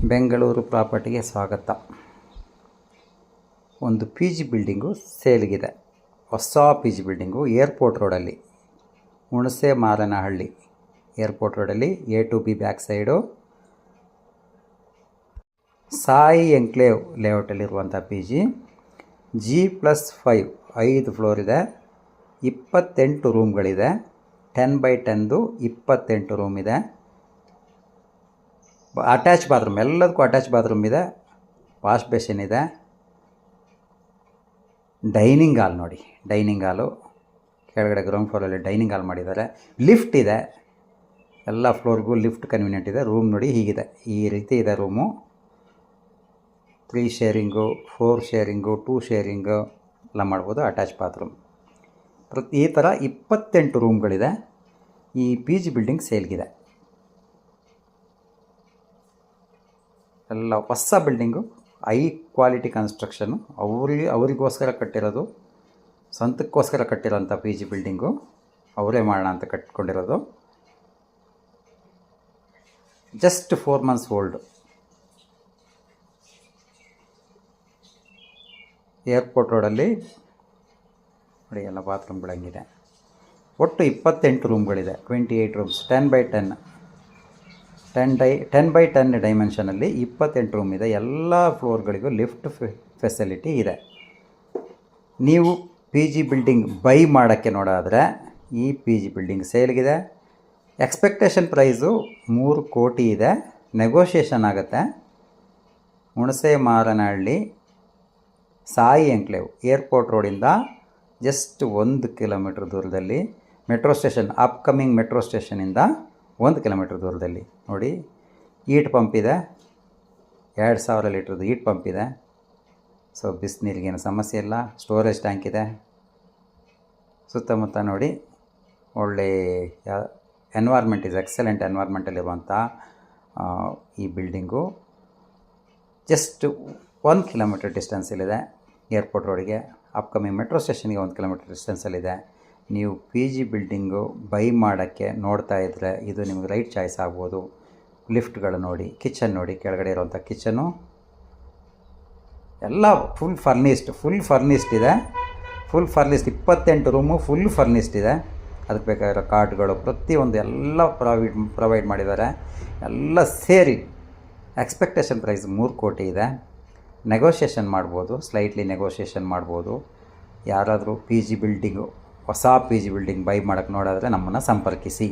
ಬೆಂಗಳೂರು ಪ್ರಾಪರ್ಟಿಗೆ ಸ್ವಾಗತ. ಒಂದು P G building ಸೇಲ್ಗಿದೆ. ಹೊಸ ಪಿ ಜಿ ಬಿಲ್ಡಿಂಗು ಏರ್ಪೋರ್ಟ್ ರೋಡಲ್ಲಿ, ಹುಣಸೆ ಮಾರನಹಳ್ಳಿ ಏರ್ಪೋರ್ಟ್ ರೋಡಲ್ಲಿ A2B back side Sai enclave ಲೇಔಟಲ್ಲಿರುವಂಥ ಪಿ ಜಿ. G+5 5 ಫ್ಲೋರ್ ಇದೆ, 28 ರೂಮ್ಗಳಿದೆ. 10x10 28 ರೂಮ್ ಇದೆ. ಅಟ್ಯಾಚ್ ಬಾತ್ರೂಮ್, ಎಲ್ಲದಕ್ಕೂ ಅಟ್ಯಾಚ್ ಬಾತ್ರೂಮ್ ಇದೆ. ವಾಶ್ ಬೇಸಿನ್ ಇದೆ. ಡೈನಿಂಗ್ ಹಾಲ್ ನೋಡಿ, ಡೈನಿಂಗ್ ಹಾಲು ಕೆಳಗಡೆ ಗ್ರೌಂಡ್ ಫ್ಲೋರಲ್ಲಿ ಡೈನಿಂಗ್ ಹಾಲ್ ಮಾಡಿದ್ದಾರೆ. ಲಿಫ್ಟ್ ಇದೆ, ಎಲ್ಲ ಫ್ಲೋರ್ಗೂ ಲಿಫ್ಟ್ ಕನ್ವೀನಿಯೆಂಟ್ ಇದೆ. ರೂಮ್ ನೋಡಿ ಹೀಗಿದೆ, ಈ ರೀತಿ ಇದೆ ರೂಮು. 3 ಶೇರಿಂಗು, 4 ಶೇರಿಂಗು, 2 ಶೇರಿಂಗು ಎಲ್ಲ ಮಾಡ್ಬೋದು. ಅಟ್ಯಾಚ್ ಬಾತ್ರೂಮ್ ಈ ಥರ 28 ರೂಮ್ಗಳಿದೆ. ಈ ಪಿ ಜಿ ಬಿಲ್ಡಿಂಗ್ ಸೇಲ್ಗಿದೆ. ಎಲ್ಲ ಹೊಸ ಬಿಲ್ಡಿಂಗು, ಹೈ ಕ್ವಾಲಿಟಿ ಕನ್ಸ್ಟ್ರಕ್ಷನು. ಅವರಿಗೋಸ್ಕರ ಕಟ್ಟಿರೋದು, ಸ್ವಂತಕ್ಕೋಸ್ಕರ ಕಟ್ಟಿರೋಂಥ ಪಿ ಜಿ ಬಿಲ್ಡಿಂಗು. ಅವರೇ ಮಾಡೋಣ ಅಂತ ಕಟ್ಕೊಂಡಿರೋದು. Just 4 months old. ಏರ್ಪೋರ್ಟ್ ರೋಡಲ್ಲಿ ನೋಡಿ, ಎಲ್ಲ ಬಾತ್ರೂಮ್ಗಳಂಗಿದೆ. ಒಟ್ಟು 28 ರೂಮ್ಗಳಿದೆ. 28 rooms, 10x10 10x10 dimensionally 28 room ಇದೆ. ಎಲ್ಲ ಫ್ಲೋರ್ಗಳಿಗೂ ಲಿಫ್ಟ್ ಫೆಸಿಲಿಟಿ ಇದೆ. ನೀವು ಪಿ ಜಿ ಬಿಲ್ಡಿಂಗ್ ಬೈ ಮಾಡೋಕ್ಕೆ ನೋಡಾದರೆ ಈ ಪಿ ಜಿ ಬಿಲ್ಡಿಂಗ್ ಸೇಲ್ಗಿದೆ. ಎಕ್ಸ್ಪೆಕ್ಟೇಷನ್ ಪ್ರೈಸು 3 ಕೋಟಿ ಇದೆ. ನೆಗೋಷಿಯೇಷನ್ ಆಗುತ್ತೆ. ಹುಣಸೆ ಮಾರನಹಳ್ಳಿ ಸಾಯಿ ಎನ್ಕ್ಲೇವ್ ಏರ್ಪೋರ್ಟ್ ರೋಡಿಂದ ಜಸ್ಟ್ 1 ಕಿಲೋಮೀಟ್ರ್ ದೂರದಲ್ಲಿ, ಮೆಟ್ರೋ ಸ್ಟೇಷನ್, ಅಪ್ಕಮಿಂಗ್ ಮೆಟ್ರೋ ಸ್ಟೇಷನಿಂದ 1 ಕಿಲೋಮೀಟ್ರ್ ದೂರದಲ್ಲಿ ನೋಡಿ. ಹೀಟ್ ಪಂಪ್ ಇದೆ, 2000 ಲೀಟ್ರದ್ದು ಹೀಟ್ ಪಂಪ್ ಇದೆ. ಸೊ ಬಿಸಿನೀರಿಗೇನು ಸಮಸ್ಯೆ ಇಲ್ಲ. ಸ್ಟೋರೇಜ್ ಟ್ಯಾಂಕ್ ಇದೆ. ಸುತ್ತಮುತ್ತ ನೋಡಿ, ಒಳ್ಳೆ ಎನ್ವೈರ್ಮೆಂಟ್ ಇದೆ, ಎಕ್ಸಲೆಂಟ್ ಎನ್ವೈರ್ಮೆಂಟಲ್ಲಿರುವಂಥ ಈ ಬಿಲ್ಡಿಂಗು ಜಸ್ಟ್ 1 ಕಿಲೋಮೀಟ್ರ್ ಡಿಸ್ಟೆನ್ಸಲ್ಲಿದೆ ಏರ್ಪೋರ್ಟ್ ರೋಡಿಗೆ. ಅಪ್ಕಮಿಂಗ್ ಮೆಟ್ರೋ ಸ್ಟೇಷನ್ಗೆ 1 ಕಿಲೋಮೀಟ್ರ್ ಡಿಸ್ಟೆನ್ಸಲ್ಲಿದೆ. ನೀವು ಪಿ ಜಿ ಬಿಲ್ಡಿಂಗು ಬೈ ಮಾಡೋಕ್ಕೆ ನೋಡ್ತಾ ಇದ್ದರೆ ಇದು ನಿಮಗೆ ರೈಟ್ ಚಾಯ್ಸ್ ಆಗ್ಬೋದು. ಲಿಫ್ಟ್ಗಳು ನೋಡಿ, ಕಿಚನ್ ನೋಡಿ, ಕೆಳಗಡೆ ಇರೋವಂಥ ಕಿಚನು ಎಲ್ಲ ಫುಲ್ ಫರ್ನಿಸ್ಡ್ ಇದೆ. 28 ರೂಮು ಫುಲ್ ಫರ್ನಿಸ್ಡ್ ಇದೆ. ಅದಕ್ಕೆ ಬೇಕಾಗಿರೋ ಕಾರ್ಡ್ಗಳು ಪ್ರತಿಯೊಂದು ಎಲ್ಲ ಪ್ರೊವೈಡ್ ಮಾಡಿದ್ದಾರೆ. ಎಲ್ಲ ಸೇರಿ ಎಕ್ಸ್ಪೆಕ್ಟೇಷನ್ ಪ್ರೈಸ್ 3 ಕೋಟಿ ಇದೆ. ನೆಗೋಷಿಯೇಷನ್ ಮಾಡ್ಬೋದು, ಸ್ಲೈಟ್ಲಿ ನೆಗೋಷಿಯೇಷನ್ ಮಾಡ್ಬೋದು. ಯಾರಾದರೂ ಪಿ ಜಿ ಬಿಲ್ಡಿಂಗು, ಹೊಸ ಪಿ ಜಿ ಬಿಲ್ಡಿಂಗ್ ಬೈ ಮಾಡೋಕ್ಕೆ ನೋಡಿದ್ರೆ ನಮ್ಮನ್ನು ಸಂಪರ್ಕಿಸಿ.